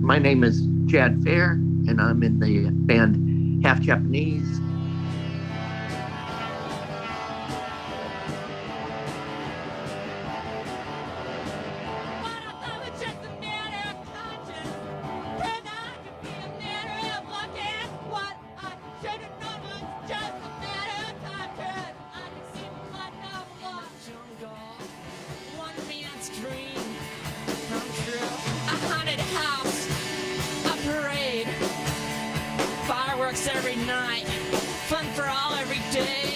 My name is Chad Fair, and I'm in the band Half Japanese. Every night, fun for all every day.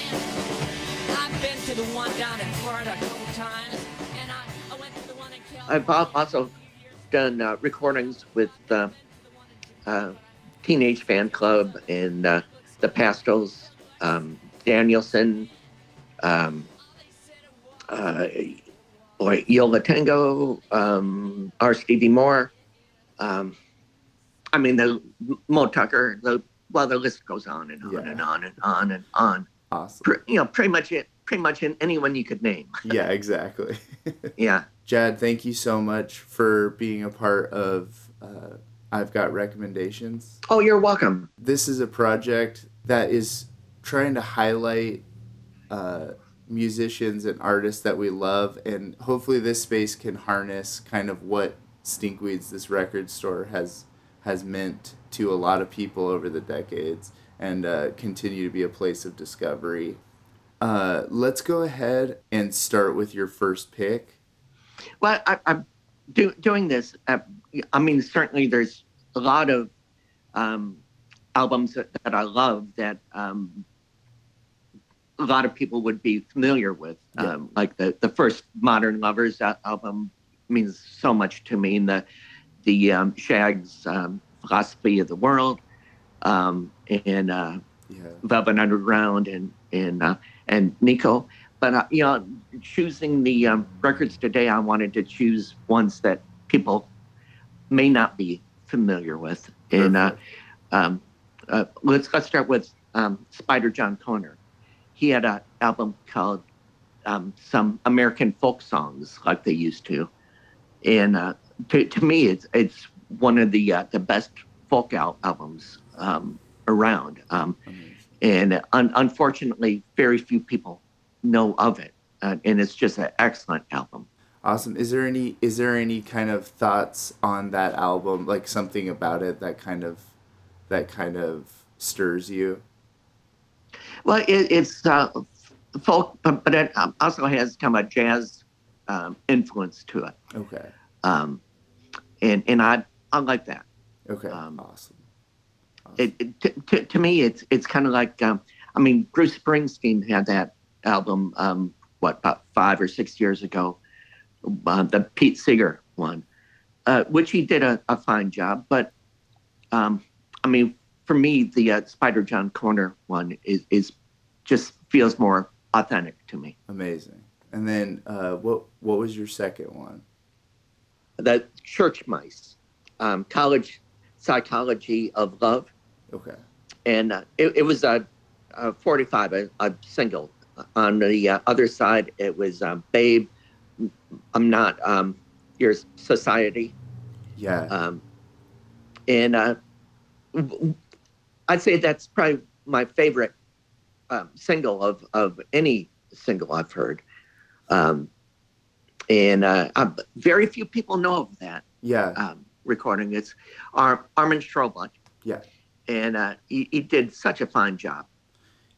I've been to the one down in Florida a couple times, and I went to the one in California. I've also done recordings with Teenage Fan Club and the Pastels, Danielson, Yola Tango, R. Stevie Moore. The Mo Tucker. The list goes on and on and on and on and on. Awesome. Pretty much in anyone you could name. Yeah, exactly. Yeah. Jad, thank you so much for being a part of I've Got Recommendations. Oh, you're welcome. This is a project that is trying to highlight musicians and artists that we love, and hopefully this space can harness kind of what Stinkweeds, this record store, has meant to a lot of people over the decades, and continue to be a place of discovery. Let's go ahead and start with your first pick. Well, I'm doing this. Certainly there's a lot of albums that I love that a lot of people would be familiar with. Like the first Modern Lovers album means so much to me, and the Shag's Philosophy of the World, and Velvet Underground, and Nico. But choosing the records today, I wanted to choose ones that people may not be familiar with. And let's start with Spider John Koerner. He had an album called Some American Folk Songs, like they used to. And to me, it's one of the best folk albums around. And unfortunately, very few people know of it. And it's just an excellent album. Awesome. Is there any kind of thoughts on that album, like something about it that kind of stirs you? Well, it's folk, but it also has kind of a jazz influence to it. Okay. And I like that. Okay. Awesome. To me, it's kind of like Bruce Springsteen had that album about 5 or 6 years ago, the Pete Seeger one, which he did a fine job. But for me, the Spider John Koerner one is just feels more authentic to me. Amazing. And then what was your second one? The Church Mice, College Psychology of Love. Okay. And it was a 45, a single. On the other side, it was Babe, I'm Not Your Society. Yeah. And I'd say that's probably my favorite single of any single I've heard. Very few people know of that. Yeah. Recording. It's Armin Strobel. Yeah. And he did such a fine job.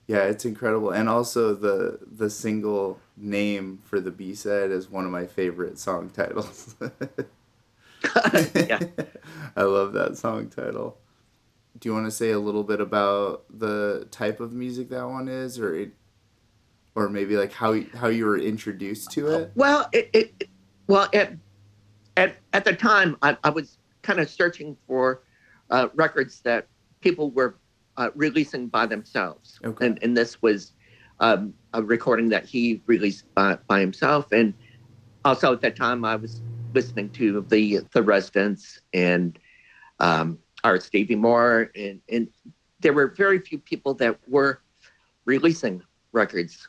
Yeah, it's incredible. And also the single name for the B-side is one of my favorite song titles. Yeah. I love that song title. Do you want to say a little bit about the type of music that one is, or maybe like how you were introduced to it? Well, at the time, I was kind of searching for records that people were releasing by themselves. Okay. And this was a recording that he released by himself. And also at that time, I was listening to the Residents and Art Stevie Moore. And there were very few people that were releasing records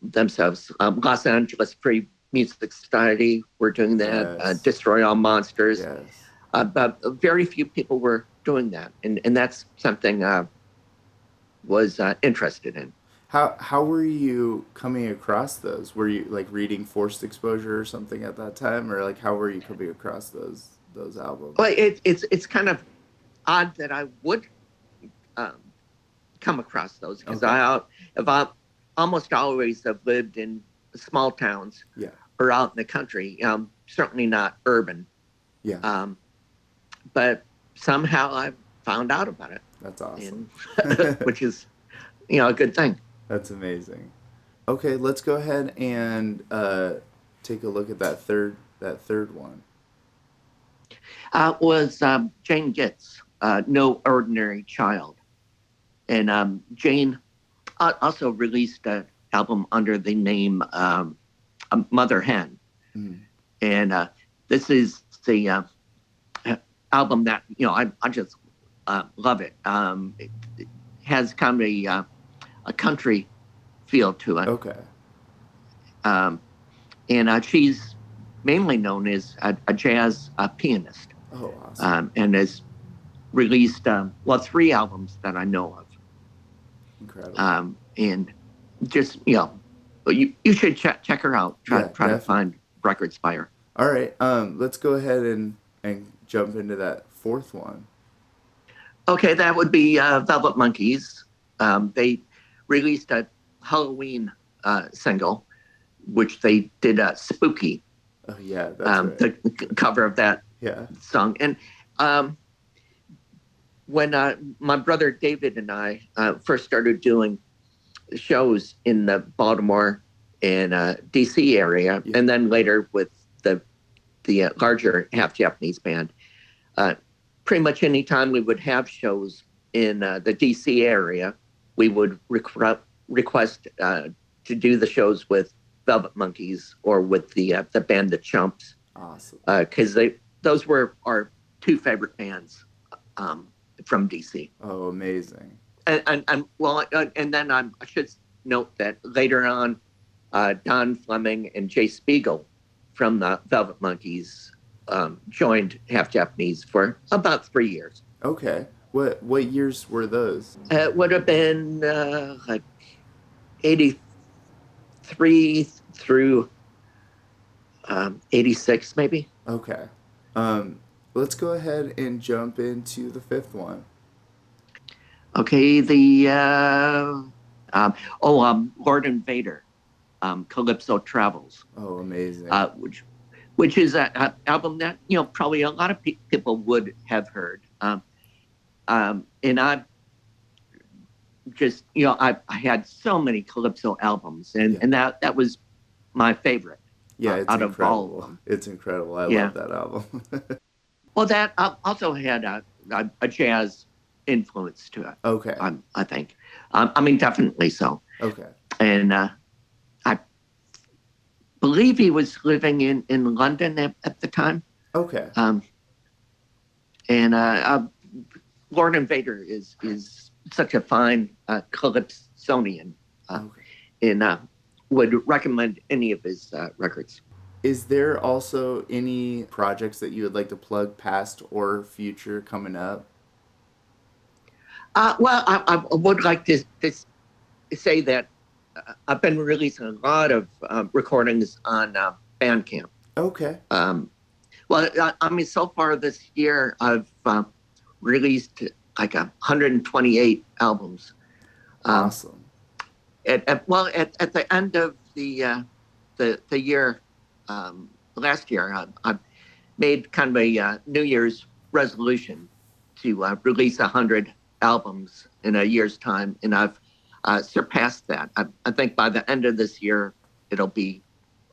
themselves. Los Angeles Free Music Society were doing that. Yes. Destroy All Monsters. Yes. but very few people were doing that, and that's something I was interested in. How were you coming across those? Were you like reading Forced Exposure or something at that time, or like how were you coming across those albums? Well, it's kind of odd that I would um, come across those because Okay. I've almost always have lived in small towns Yeah. or out in the country. Certainly not urban, Yeah. but somehow I found out about it, That's awesome. which is a good thing. That's amazing. Okay, let's go ahead and take a look at that third one. Was Jane Getz, No Ordinary Child. And Jane also released an album under the name Mother Hen. Mm. And this is the album that, I just love it. It has kind of a country feel to it. Okay. And she's mainly known as a jazz pianist. Oh, awesome. And has released, 3 albums that I know of. Incredible. And just, you should check her out. Try to find records by her. All right. Let's go ahead and jump into that fourth one. Okay, that would be Velvet Monkeys. They released a Halloween single, which they did Spooky, Oh yeah, that's right. the cover of that Yeah. song. And when my brother David and I first started doing shows in the Baltimore and DC area, Yeah. and then later with the larger half Japanese band, pretty much any time we would have shows in the DC area, we would request to do the shows with Velvet Monkeys or with the band The Chumps, Awesome. because those were our 2 favorite bands from DC. Oh, amazing. And then I should note that later on, Don Fleming and Jay Spiegel from the Velvet Monkeys joined Half Japanese for about 3 years. Okay. What years were those? It would have been like 83 through 86, maybe. Okay. Let's go ahead and jump into the fifth one. Okay, Lord Invader, Calypso Travels, Oh, amazing. which is an album that probably a lot of people would have heard. And I just I had so many Calypso albums, and that was my favorite. Yeah, it's out of incredible. all of them. It's incredible. I Yeah. love that album. Well, that also had a jazz influence to it. Okay. I think. I mean, definitely so. Okay. And I believe he was living in London at the time. Okay. And Lord Invader is such a fine calypsonian, Okay. and would recommend any of his records. Is there also any projects that you would like to plug, past or future, coming up? Well, I would like to say that I've been releasing a lot of recordings on Bandcamp. Okay. Well, I mean, so far this year, I've released like 128 albums. Awesome. At the end of the year, last year, I made kind of a New Year's resolution to release 100 albums in a year's time, and I've surpassed that. I think by the end of this year, it'll be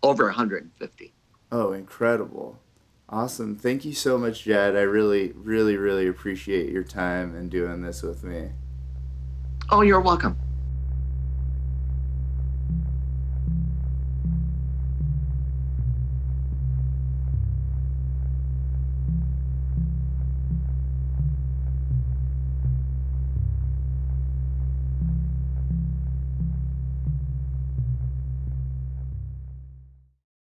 over 150. Oh, incredible. Awesome. Thank you so much, Jed. I really, really, really appreciate your time and doing this with me. Oh, you're welcome.